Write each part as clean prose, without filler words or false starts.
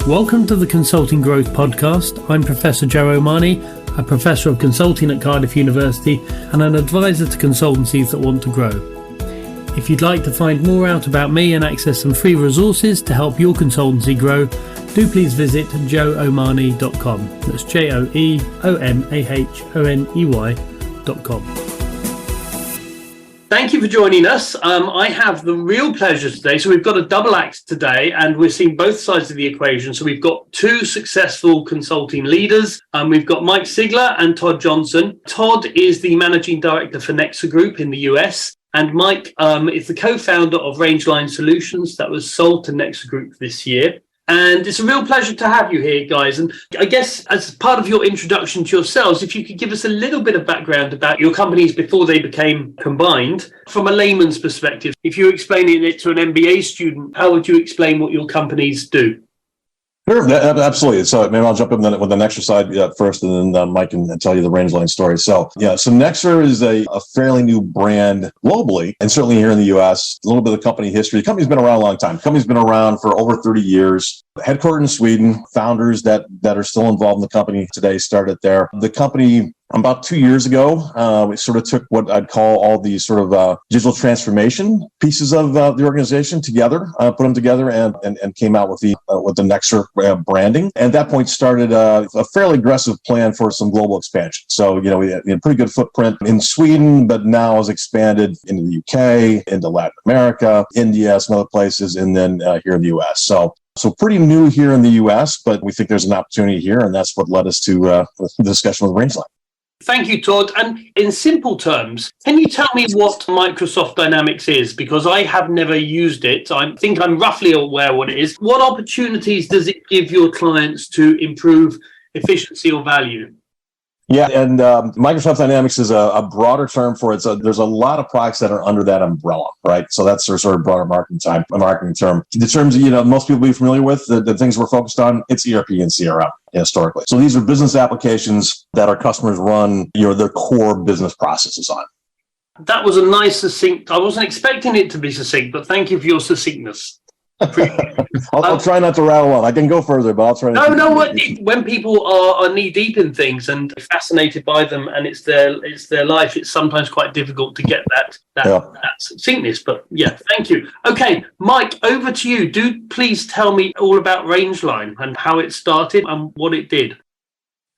Welcome to the Consulting Growth Podcast. I'm Professor Joe Omani, a Professor of Consulting at Cardiff University and an advisor to consultancies that want to grow. If you'd like to find more out about me and access some free resources to help your consultancy grow, do please visit joeomani.com. That's joeomahoney.com. Thank you for joining us. I have the real pleasure today. So we've got a double act today and we're seeing both sides of the equation. So we've got two successful consulting leaders. We've got Mike Sigler and Todd Johnson. Todd is the managing director for Nexer Group in the US. And Mike is the co-founder of Rangeline Solutions that was sold to Nexer Group this year. And it's a real pleasure to have you here, guys. And I guess as part of your introduction to yourselves, if you could give us a little bit of background about your companies before they became combined, from a layman's perspective. If you're explaining it to an MBA student, how would you explain what your companies do? Sure, absolutely. So maybe I'll jump in with the Nexer side first, and then Mike can tell you the Rangeline story. So Nexer is a fairly new brand globally, and certainly here in the U.S. A little bit of company history. The company's been around a long time. The company's been around for over 30 years. Headquartered in Sweden. Founders that are still involved in the company today started there. The company, about 2 years ago, we sort of took what I'd call all these sort of digital transformation pieces of the organization together, put them together, and came out with the Nexer branding. And at that point, started a fairly aggressive plan for some global expansion. So we had a pretty good footprint in Sweden, but now has expanded into the UK, into Latin America, India, some other places, and then here in the US. So pretty new here in the U.S., but we think there's an opportunity here, and that's what led us to the discussion with Rangeline. Thank you, Todd. And in simple terms, can you tell me what Microsoft Dynamics is? Because I have never used it. I think I'm roughly aware what it is. What opportunities does it give your clients to improve efficiency or value? Yeah, and Microsoft Dynamics is a broader term for it. So there's a lot of products that are under that umbrella, right? So that's their sort of broader marketing term. The terms most people be familiar with, the things we're focused on, it's ERP and CRM historically. So these are business applications that our customers run their core business processes on. That was a nice succinct. I wasn't expecting it to be succinct, but thank you for your succinctness. I'll try not to rattle on. I can go further, but I'll try. When people are knee deep in things and fascinated by them, and it's their life, it's sometimes quite difficult to get that succinctness. But yeah, thank you. Okay, Mike, over to you. Do please tell me all about Rangeline and how it started and what it did.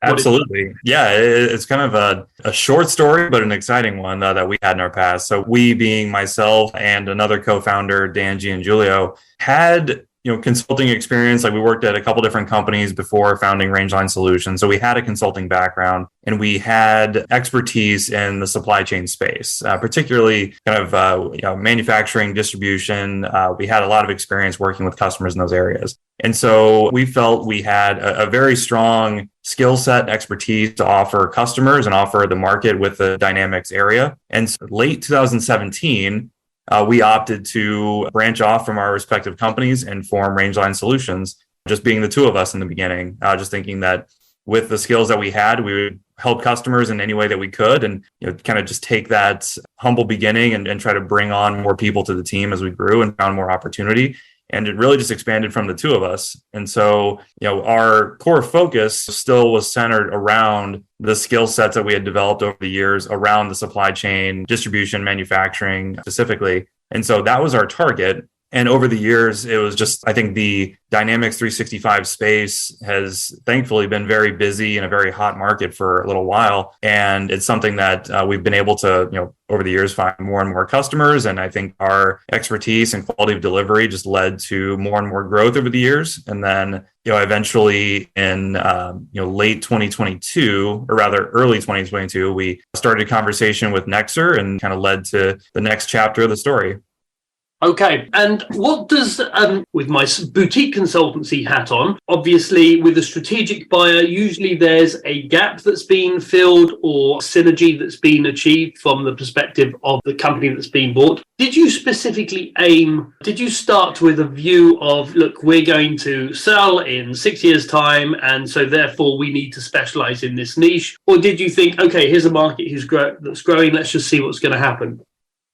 Absolutely. Yeah, it's kind of a short story, but an exciting one that we had in our past. So we, being myself and another co-founder, Dan Giangiulio, had consulting experience. Like we worked at a couple different companies before founding Rangeline Solutions. So we had a consulting background and we had expertise in the supply chain space, particularly kind of manufacturing, distribution. We had a lot of experience working with customers in those areas. And so we felt we had a very strong skill set, expertise to offer customers and offer the market with the Dynamics area. And so late 2017, we opted to branch off from our respective companies and form Rangeline Solutions, just being the two of us in the beginning, just thinking that with the skills that we had, we would help customers in any way that we could and kind of just take that humble beginning and try to bring on more people to the team as we grew and found more opportunity. And it really just expanded from the two of us. And so, our core focus still was centered around the skill sets that we had developed over the years around the supply chain, distribution, manufacturing specifically. And so that was our target. And over the years, it was just, I think the Dynamics 365 space has thankfully been very busy in a very hot market for a little while. And it's something that we've been able to, over the years, find more and more customers. And I think our expertise and quality of delivery just led to more and more growth over the years. And then, eventually in, late 2022, or rather early 2022, we started a conversation with Nexer and kind of led to the next chapter of the story. Okay, and what does, with my boutique consultancy hat on, obviously with a strategic buyer, usually there's a gap that's been filled or synergy that's been achieved from the perspective of the company that's been bought. Did you specifically did you start with a view of, look, we're going to sell in 6 years' time, and so therefore we need to specialize in this niche? Or did you think, okay, here's a market that's growing, let's just see what's going to happen?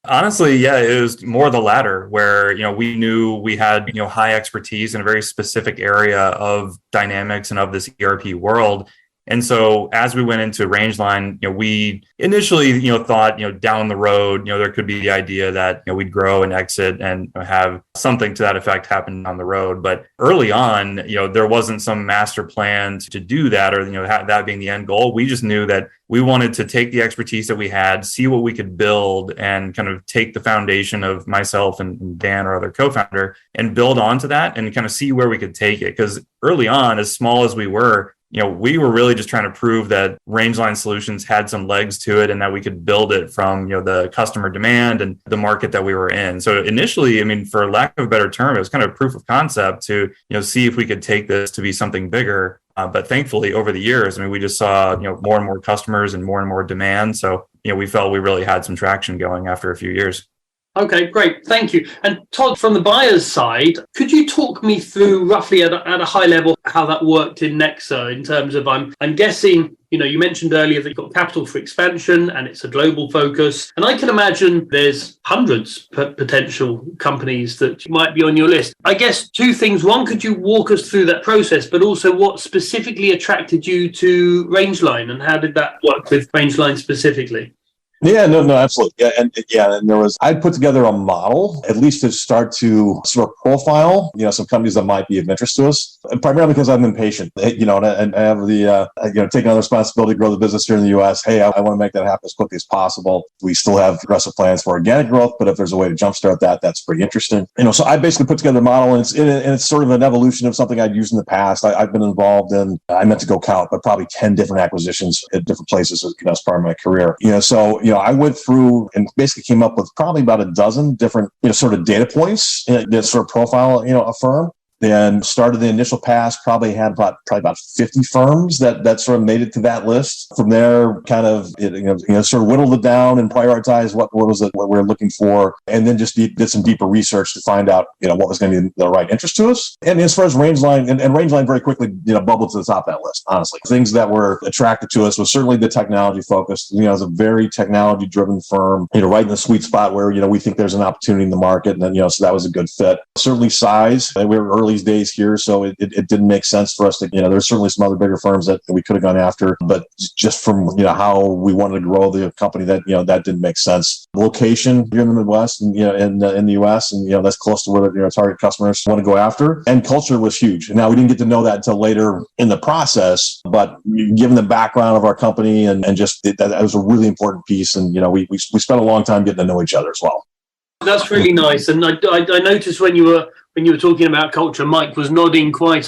Honestly, yeah, it was more the latter where, we knew we had, high expertise in a very specific area of dynamics and of this ERP world. And so as we went into Rangeline, we initially, thought, down the road, there could be the idea that, we'd grow and exit and have something to that effect happen down the road. But early on, there wasn't some master plan to do that or, that being the end goal. We just knew that we wanted to take the expertise that we had, see what we could build and kind of take the foundation of myself and Dan, our other co-founder, and build onto that and kind of see where we could take it. Because early on, as small as we were really just trying to prove that Rangeline Solutions had some legs to it and that we could build it from, the customer demand and the market that we were in. So initially, for lack of a better term, it was kind of proof of concept to, see if we could take this to be something bigger. But thankfully, over the years, we just saw, more and more customers and more demand. So, we felt we really had some traction going after a few years. Okay, great. Thank you. And Todd, from the buyer's side, could you talk me through roughly at a high level how that worked in Nexer in terms of, I'm guessing, you mentioned earlier that you've got capital for expansion and it's a global focus. And I can imagine there's hundreds of potential companies that might be on your list. I guess two things. One, could you walk us through that process, but also what specifically attracted you to Rangeline and how did that work with Rangeline specifically? Yeah, no, absolutely. And there was, I'd put together a model, at least to start to sort of profile, some companies that might be of interest to us, primarily because I'm impatient, and I have the, taking on the responsibility to grow the business here in the U.S. Hey, I want to make that happen as quickly as possible. We still have aggressive plans for organic growth, but if there's a way to jumpstart that, that's pretty interesting. So I basically put together a model and it's sort of an evolution of something I'd used in the past. I've been involved in, I meant to go count, but probably 10 different acquisitions at different places as part of my career. I went through and basically came up with probably about a dozen different, sort of data points that sort of profile, a firm. Then started the initial pass, probably had probably about 50 firms that sort of made it to that list. From there, kind of, sort of whittled it down and prioritized what was it, what we were looking for. And then just did some deeper research to find out, what was going to be the right interest to us. And as far as Rangeline, and Rangeline very quickly, bubbled to the top of that list, honestly. Things that were attracted to us was certainly the technology focus. It's a very technology driven firm, right in the sweet spot where, we think there's an opportunity in the market. And then, so that was a good fit. Certainly size. We were early days here, so it didn't make sense for us to, there's certainly some other bigger firms that we could have gone after, but just from, how we wanted to grow the company, that, that didn't make sense. Location here in the Midwest and, in the US, and, that's close to where target customers want to go after. And culture was huge. Now, we didn't get to know that until later in the process, but given the background of our company and just that was a really important piece. And, we spent a long time getting to know each other as well. That's really nice. And I noticed when you were talking about culture, Mike was nodding quite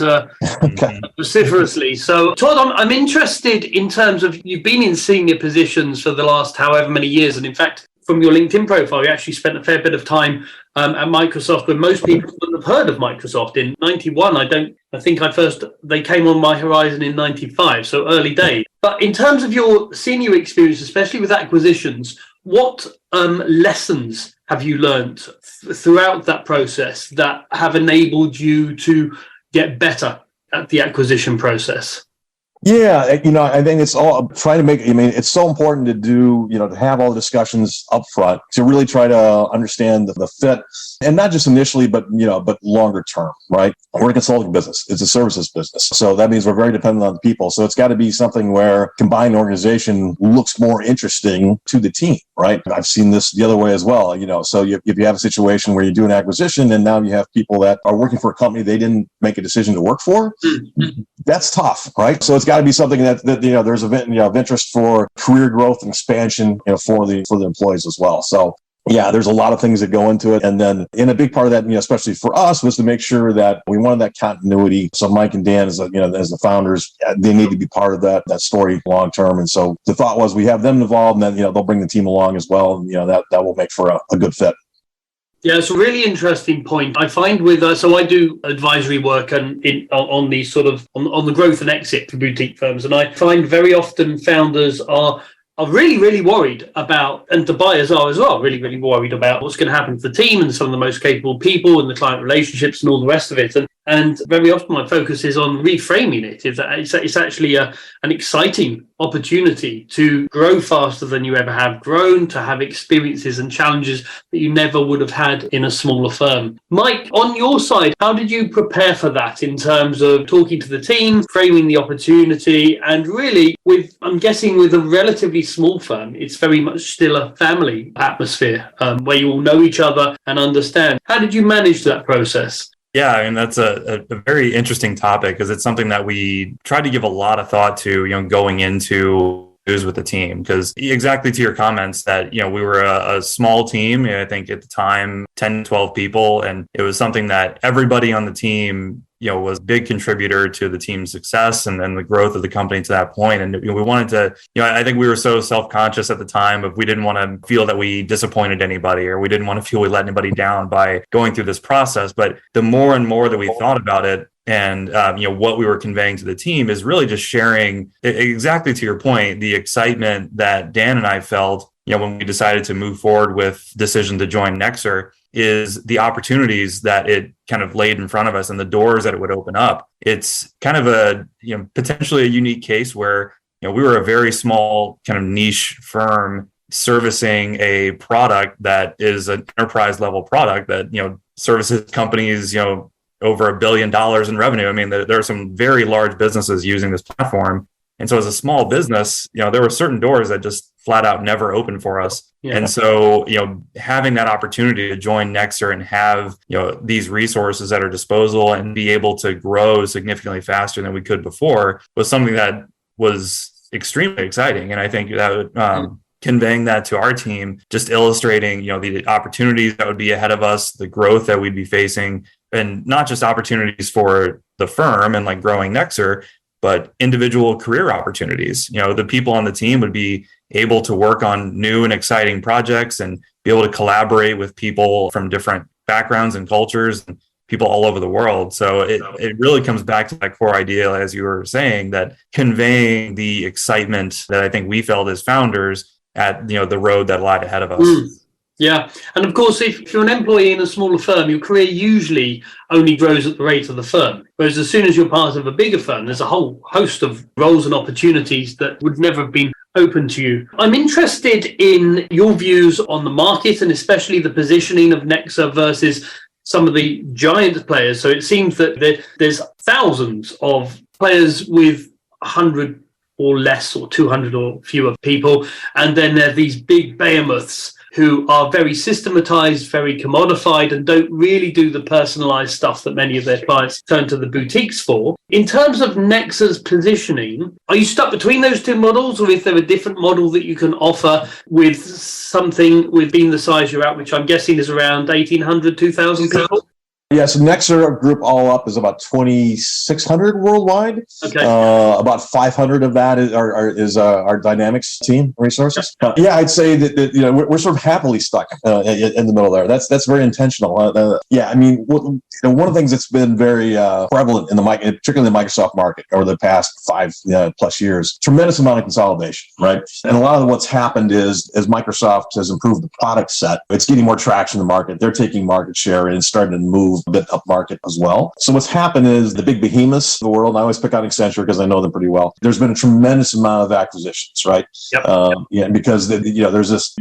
vociferously. So, Todd, I'm interested in terms of, you've been in senior positions for the last however many years. And in fact, from your LinkedIn profile, you actually spent a fair bit of time at Microsoft, when most people wouldn't have heard of Microsoft. In 91, they came on my horizon in 95, so early days. But in terms of your senior experience, especially with acquisitions, what lessons have you learned throughout that process that have enabled you to get better at the acquisition process? Yeah, I think it's all trying to make, it's so important to do, to have all the discussions up front, to really try to understand the fit, and not just initially, but longer term, right? We're a consulting business. It's a services business. So that means we're very dependent on people. So it's got to be something where combined organization looks more interesting to the team, right? I've seen this the other way as well, so if you have a situation where you do an acquisition and now you have people that are working for a company they didn't make a decision to work for, that's tough, right? So it's got to be something that there's of interest for career growth and expansion, for the employees as well. So yeah, there's a lot of things that go into it. And then in a big part of that, especially for us, was to make sure that we wanted that continuity. So Mike and Dan, as the founders, they need to be part of that story long term. And so the thought was we have them involved, and then they'll bring the team along as well. And that will make for a good fit. Yeah, it's a really interesting point. I find with so I do advisory work on the sort of on the growth and exit for boutique firms, and I find very often founders are really, really worried about, and the buyers are as well, really, really worried about what's going to happen to the team and some of the most capable people and the client relationships and all the rest of it. And And very often my focus is on reframing it. It's actually an exciting opportunity to grow faster than you ever have grown, to have experiences and challenges that you never would have had in a smaller firm. Mike, on your side, how did you prepare for that in terms of talking to the team, framing the opportunity, and really I'm guessing with a relatively small firm, it's very much still a family atmosphere where you all know each other and understand. How did you manage that process? Yeah, I mean, that's a very interesting topic because it's something that we tried to give a lot of thought to, going into news with the team. Because exactly to your comments that, we were a small team, I think at the time, 10, 12 people. And it was something that everybody on the team, was a big contributor to the team's success and the growth of the company to that point. And we wanted to, I think we were so self-conscious at the time of we didn't want to feel that we disappointed anybody or we didn't want to feel we let anybody down by going through this process. But the more and more that we thought about it and, what we were conveying to the team is really just sharing exactly to your point, the excitement that Dan and I felt, when we decided to move forward with decision to join Nexer is the opportunities that it kind of laid in front of us and the doors that it would open up. It's kind of a, potentially a unique case where, we were a very small kind of niche firm servicing a product that is an enterprise level product that, services companies, over $1 billion in revenue. I mean, there are some very large businesses using this platform. And so as a small business, there were certain doors that just flat out never opened for us. Yeah. And so, having that opportunity to join Nexer and have, these resources at our disposal and be able to grow significantly faster than we could before was something that was extremely exciting. And I think that conveying that to our team, just illustrating, the opportunities that would be ahead of us, the growth that we'd be facing, and not just opportunities for the firm and like growing Nexer, but individual career opportunities. The people on the team would be able to work on new and exciting projects and be able to collaborate with people from different backgrounds and cultures and people all over the world. So it really comes back to that core idea, as you were saying, that conveying the excitement that I think we felt as founders at, the road that lied ahead of us. Yeah. And of course, if you're an employee in a smaller firm, your career usually only grows at the rate of the firm. Whereas as soon as you're part of a bigger firm, there's a whole host of roles and opportunities that would never have been open to you. I'm interested in your views on the market and especially the positioning of Nexer versus some of the giant players. So it seems that there's thousands of players with 100 or less or 200 or fewer people. And then there are these big behemoths who are very systematized, very commodified, and don't really do the personalized stuff that many of their clients turn to the boutiques for. In terms of Nexer's positioning, are you stuck between those two models, or is there a different model that you can offer with something with being the size you're at, which I'm guessing is around 1,800, 2,000 people? Yeah, so Nexer group all up is about 2,600 worldwide. Okay. About 500 of that is our Dynamics team resources. Yeah, I'd say that we're sort of happily stuck in the middle there. That's very intentional. Yeah, I mean, one of the things that's been very prevalent in particularly in the Microsoft market over the past 5 plus years, tremendous amount of consolidation, right? And a lot of what's happened is as Microsoft has improved the product set, it's getting more traction in the market. They're taking market share and it's starting to move a bit up market as well. So what's happened is the big behemoths of the world, and I always pick on Accenture because I know them pretty well. There's been a tremendous amount of acquisitions, right? Yep. Yeah, because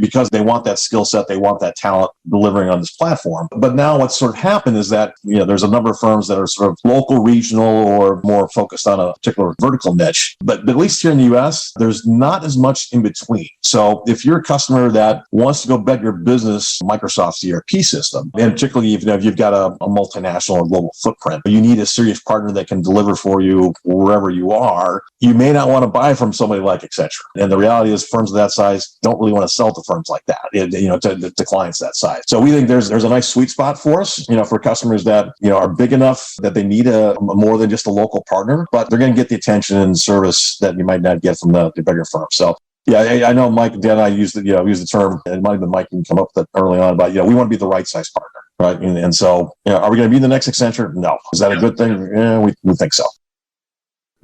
because they want that skill set, they want that talent delivering on this platform. But now what's sort of happened is that there's a number of firms that are sort of local, regional, or more focused on a particular vertical niche. But at least here in the US, there's not as much in between. So if you're a customer that wants to go bet your business Microsoft's ERP system, and particularly if you've got a multinational or global footprint, you need a serious partner that can deliver for you wherever you are. You may not want to buy from somebody like Accenture. And the reality is firms of that size don't really want to sell to firms like that, to clients that size. So we think there's a nice sweet spot for us, for customers that, are big enough that they need a more than just a local partner, but they're going to get the attention and service that you might not get from the bigger firm. So yeah, I know Mike and Dan and I used the term, and it might have been Mike can come up with it early on, but we want to be the right size partner. Right. And so, are we going to be the next Accenture? No. Is that a good thing? Yeah, we think so.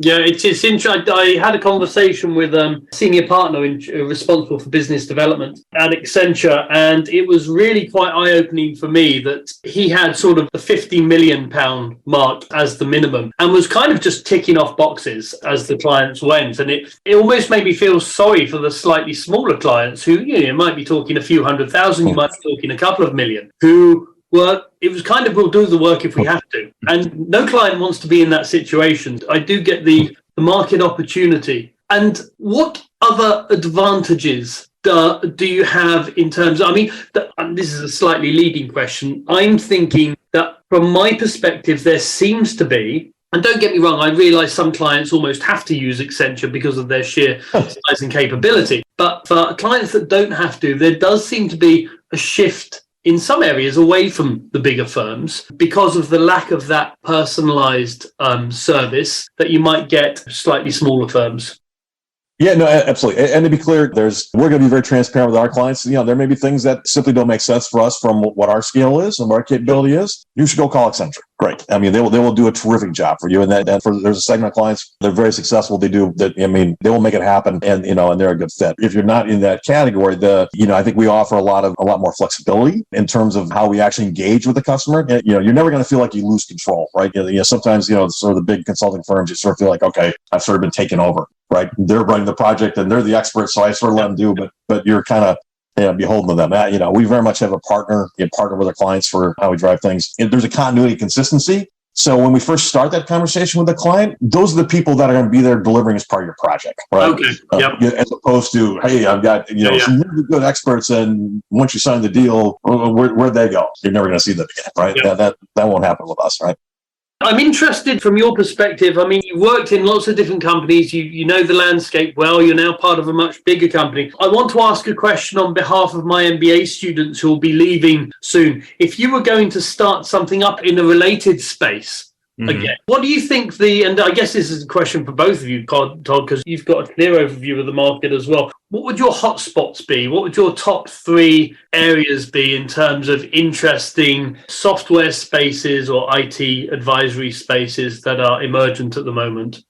Yeah, it's interesting. I had a conversation with a senior partner responsible for business development at Accenture, and it was really quite eye-opening for me that he had sort of the £50 million mark as the minimum and was kind of just ticking off boxes as the clients went. And it almost made me feel sorry for the slightly smaller clients who, might be talking a few 100,000, you might be talking a couple of million, who it was kind of, we'll do the work if we have to. And no client wants to be in that situation. I do get the market opportunity. And what other advantages do you have in terms of, and this is a slightly leading question. I'm thinking that from my perspective, there seems to be, and don't get me wrong, I realize some clients almost have to use Accenture because of their sheer size and capability. But for clients that don't have to, there does seem to be a shift in some areas away from the bigger firms because of the lack of that personalized service that you might get slightly smaller firms. Yeah, no, absolutely. And to be clear, we're going to be very transparent with our clients. There may be things that simply don't make sense for us from what our scale is and what our capability is. You should go call Accenture. Great. They will do a terrific job for you. And there's a segment of clients, they're very successful. They do that. They will make it happen and they're a good fit. If you're not in that category, I think we offer a lot more flexibility in terms of how we actually engage with the customer. And, you're never going to feel like you lose control, right? Sometimes, sort of the big consulting firms, you sort of feel like, okay, I've sort of been taken over. Right, they're running the project and they're the experts, so I sort of let them do. But you're kind of beholden to them. We very much have a partner with our clients for how we drive things. And there's a continuity, consistency. So when we first start that conversation with the client, those are the people that are going to be there delivering as part of your project, right? Okay. Yep. As opposed to, hey, I've got some really good experts, and once you sign the deal, where'd they go? You're never going to see them again, right? Yep. That won't happen with us, right? I'm interested from your perspective. You worked in lots of different companies. You know the landscape well. You're now part of a much bigger company. I want to ask a question on behalf of my MBA students who will be leaving soon. If you were going to start something up in a related space, again, what do you think and I guess this is a question for both of you, Todd, because you've got a clear overview of the market as well. What would your hotspots be? What would your top 3 areas be in terms of interesting software spaces or IT advisory spaces that are emergent at the moment?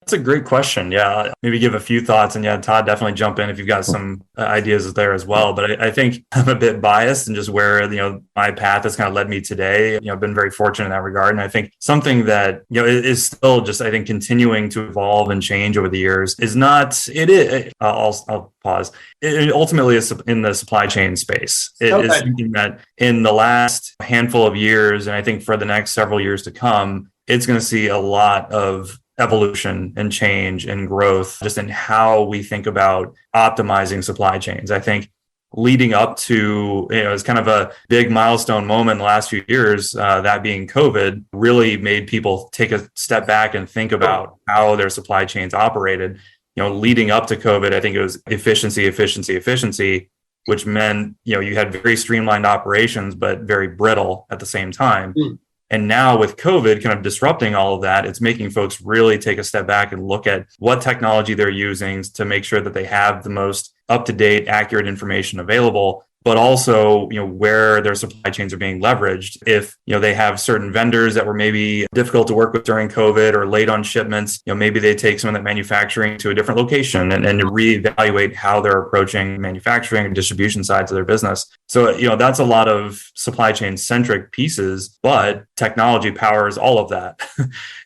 That's a great question. Yeah, maybe give a few thoughts, and Todd, definitely jump in if you've got some ideas there as well. But I think I'm a bit biased in just where my path has kind of led me today. I've been very fortunate in that regard, and I think something that is still just continuing to evolve and change over the years is not. It is. I'll pause. It ultimately is in the supply chain space. It is something that in the last handful of years, and I think for the next several years to come, it's going to see a lot of evolution and change and growth just in how we think about optimizing supply chains. I think leading up to, it's kind of a big milestone moment in the last few years, that being COVID, really made people take a step back and think about how their supply chains operated. Leading up to COVID, I think it was efficiency, which meant, you had very streamlined operations, but very brittle at the same time. And now with COVID kind of disrupting all of that, it's making folks really take a step back and look at what technology they're using to make sure that they have the most up-to-date, accurate information available, but also, where their supply chains are being leveraged. If, they have certain vendors that were maybe difficult to work with during COVID or late on shipments, maybe they take some of that manufacturing to a different location and reevaluate how they're approaching manufacturing and distribution sides of their business. So, that's a lot of supply chain centric pieces, but technology powers all of that.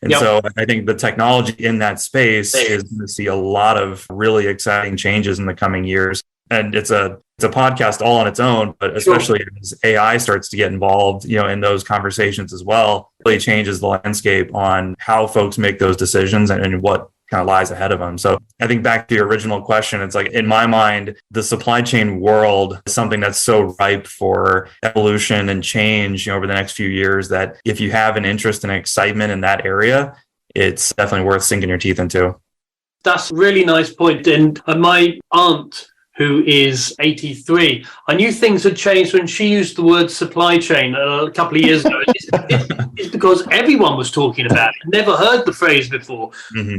And so I think the technology in that space is going to see a lot of really exciting changes in the coming years. And it's a podcast all on its own, but especially as AI starts to get involved, in those conversations as well, it really changes the landscape on how folks make those decisions and what kind of lies ahead of them. So I think back to your original question, it's like, in my mind, the supply chain world is something that's so ripe for evolution and change over the next few years that if you have an interest and excitement in that area, it's definitely worth sinking your teeth into. That's a really nice point. And my aunt, who is 83. I knew things had changed when she used the word supply chain a couple of years ago. It's because everyone was talking about it. Never heard the phrase before,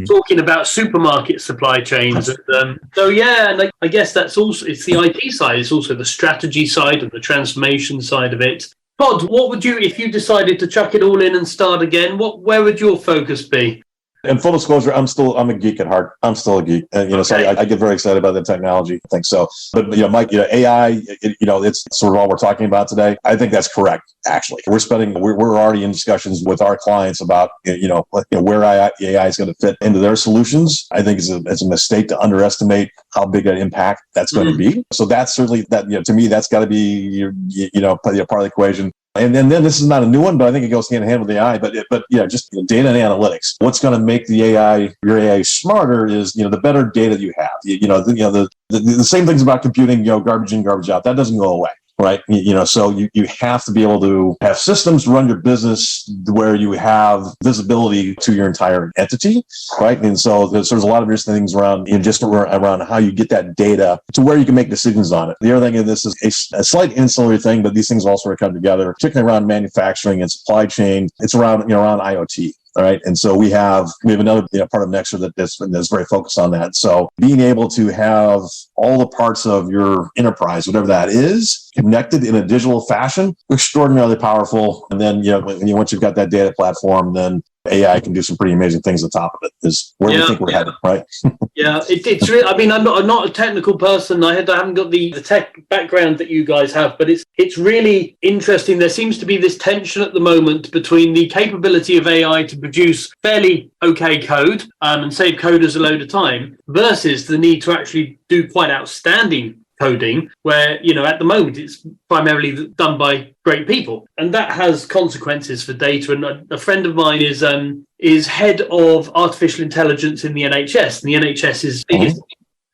talking about supermarket supply chains. And, and I guess that's also, it's the IT side, it's also the strategy side and the transformation side of it. Todd, what would you, if you decided to chuck it all in and start again, where would your focus be? And full disclosure, I'm a geek at heart. I'm still a geek. So I get very excited about the technology. I think so. But, Mike, AI, it's sort of all we're talking about today. I think that's correct, actually. We're already in discussions with our clients about, where AI is going to fit into their solutions. I think it's a mistake to underestimate how big an impact that's going to be. So that's certainly to me, that's got to be, part of the equation. And then this is not a new one, but I think it goes hand in hand with AI. But just data and analytics. What's going to make your AI smarter is the better data you have. The same things about computing. Garbage in, garbage out. That doesn't go away. Right. So you have to be able to have systems to run your business where you have visibility to your entire entity. Right. And so there's a lot of interesting things around around how you get that data to where you can make decisions on it. The other thing, and this is a slight ancillary thing, but these things all sort of come together, particularly around manufacturing and supply chain. It's around IoT. All right. And so we have another part of Nexer that's very focused on that. So being able to have all the parts of your enterprise, whatever that is, connected in a digital fashion, extraordinarily powerful. And then, once you've got that data platform, then AI can do some pretty amazing things on top of it. Is where we think we're headed, right? Yeah, it's really. I mean, I'm not a technical person. I haven't got the tech background that you guys have, but it's really interesting. There seems to be this tension at the moment between the capability of AI to produce fairly okay code and save coders a load of time versus the need to actually do quite outstanding coding, where at the moment it's primarily done by great people, and that has consequences for data. And a friend of mine is head of artificial intelligence in the NHS, and the NHS is the biggest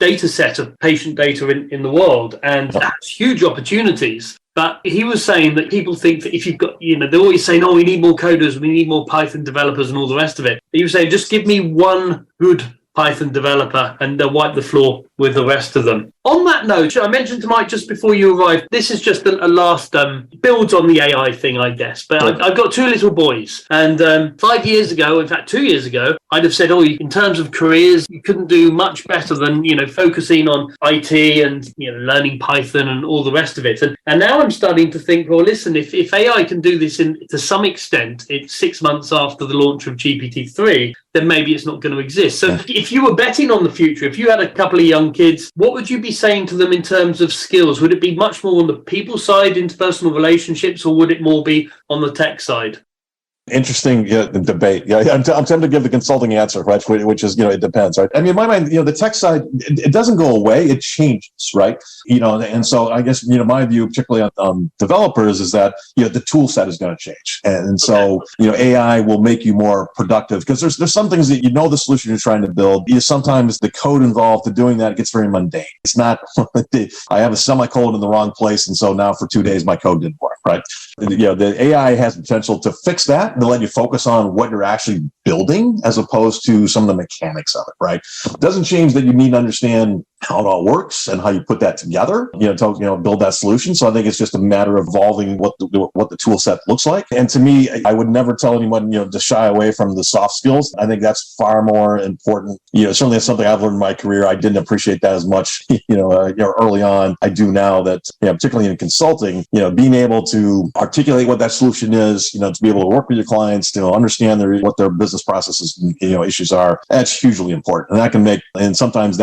data set of patient data in the world, and that's huge opportunities. But he was saying that people think that if you've got, they're always saying, we need more coders, we need more Python developers and all the rest of it. He was saying, just give me one good Python developer and they'll wipe the floor with the rest of them. On that note, I mentioned to Mike just before you arrived, this is just a last builds on the AI thing, I guess. But I've got two little boys, and 5 years ago, in fact 2 years ago, I'd have said, in terms of careers, you couldn't do much better than focusing on IT and learning Python and all the rest of it. And now I'm starting to think, well, listen, if AI can do this to some extent, it's 6 months after the launch of GPT-3, then maybe it's not going to exist. So if you were betting on the future, if you had a couple of young kids, what would you be saying to them in terms of skills? Would it be much more on the people side, interpersonal relationships, or would it more be on the tech side? Interesting debate. I'm tempted to give the consulting answer, right? Which is, it depends, right? I mean, in my mind, the tech side, it doesn't go away; it changes, right? And so I guess my view, particularly on developers, is that the tool set is going to change, and so AI will make you more productive because there's some things that the solution you're trying to build. Sometimes the code involved in doing that gets very mundane. It's not. I have a semicolon in the wrong place, and so now for 2 days my code didn't work, right? The AI has potential to fix that and to let you focus on what you're actually building as opposed to some of the mechanics of it, right? It doesn't change that you need to understand how it all works and how you put that together, to build that solution. So I think it's just a matter of evolving what the tool set looks like. And to me, I would never tell anyone, to shy away from the soft skills. I think that's far more important. Certainly it's something I've learned in my career. I didn't appreciate that as much, early on. I do now that, particularly in consulting, being able to articulate what that solution is, to be able to work with your clients, to understand what their business processes, issues are. That's hugely important. And that can make, and sometimes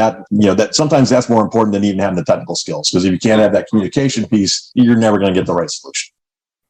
sometimes that's more important than even having the technical skills, because if you can't have that communication piece, you're never going to get the right solution.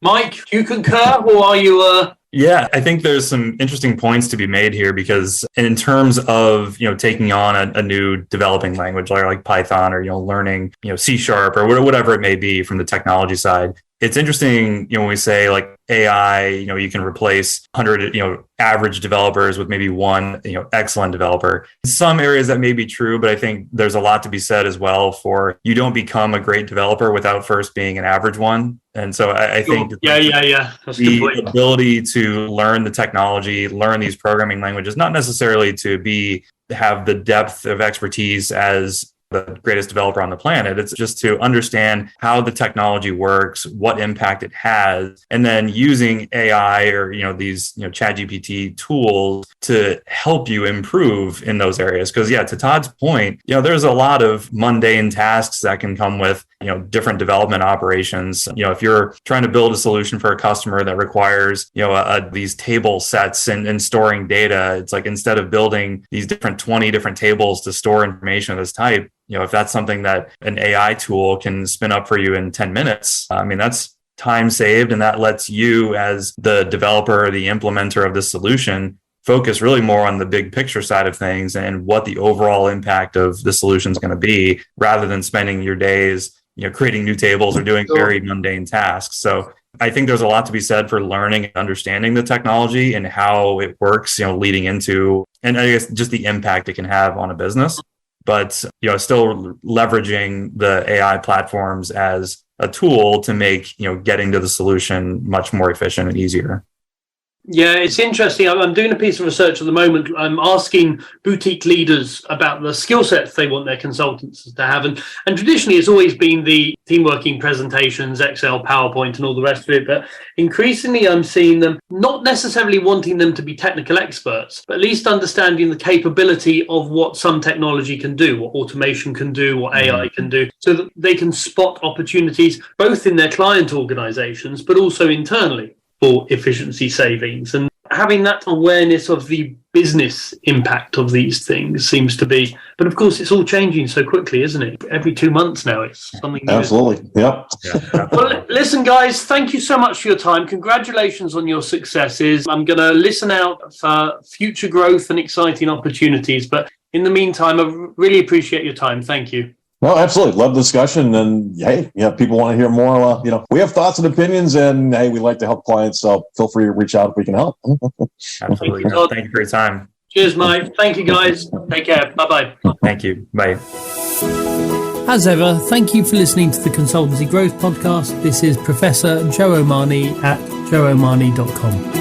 Mike, do you concur, or are you? Yeah, I think there's some interesting points to be made here, because in terms of, taking on a new developing language like Python, or, learning, C# or whatever it may be from the technology side, it's interesting, when we say like AI, you can replace 100, average developers with maybe one, excellent developer. In some areas that may be true, but I think there's a lot to be said as well for you don't become a great developer without first being an average one. And so I think That's the ability to learn the technology, learn these programming languages, not necessarily to have the depth of expertise as the greatest developer on the planet. It's just to understand how the technology works, what impact it has, and then using AI or, these, ChatGPT tools to help you improve in those areas. Because to Todd's point, there's a lot of mundane tasks that can come with, different development operations. If you're trying to build a solution for a customer that requires, these table sets and storing data, it's like instead of building these 20 different tables to store information of this type, if that's something that an AI tool can spin up for you in 10 minutes, that's time saved. And that lets you as the developer or the implementer of the solution focus really more on the big picture side of things and what the overall impact of the solution is going to be, rather than spending your days, creating new tables or doing very mundane tasks. So I think there's a lot to be said for learning and understanding the technology and how it works, leading into, and I guess just the impact it can have on a business, but, still leveraging the AI platforms as a tool to make, getting to the solution much more efficient and easier. Yeah, it's interesting. I'm doing a piece of research at the moment. I'm asking boutique leaders about the skill sets they want their consultants to have. And traditionally, it's always been the team working presentations, Excel, PowerPoint, and all the rest of it. But increasingly, I'm seeing them not necessarily wanting them to be technical experts, but at least understanding the capability of what some technology can do, what automation can do, what AI can do, so that they can spot opportunities both in their client organizations, but also internally for efficiency savings. And having that awareness of the business impact of these things seems to be, but of course it's all changing so quickly, isn't it? Every 2 months now it's something new. Absolutely. Yep. Well, listen guys, thank you so much for your time. Congratulations on your successes. I'm going to listen out for future growth and exciting opportunities, but in the meantime, I really appreciate your time. Thank you. No, absolutely. Love the discussion. And hey, people want to hear more. We have thoughts and opinions, and hey, we like to help clients. So feel free to reach out if we can help. Absolutely. Thank you for your time. Cheers, Mike. Thank you, guys. Take care. Bye-bye. Thank you. Bye. As ever, thank you for listening to the Consultancy Growth Podcast. This is Professor Joe Omani at joeomani.com.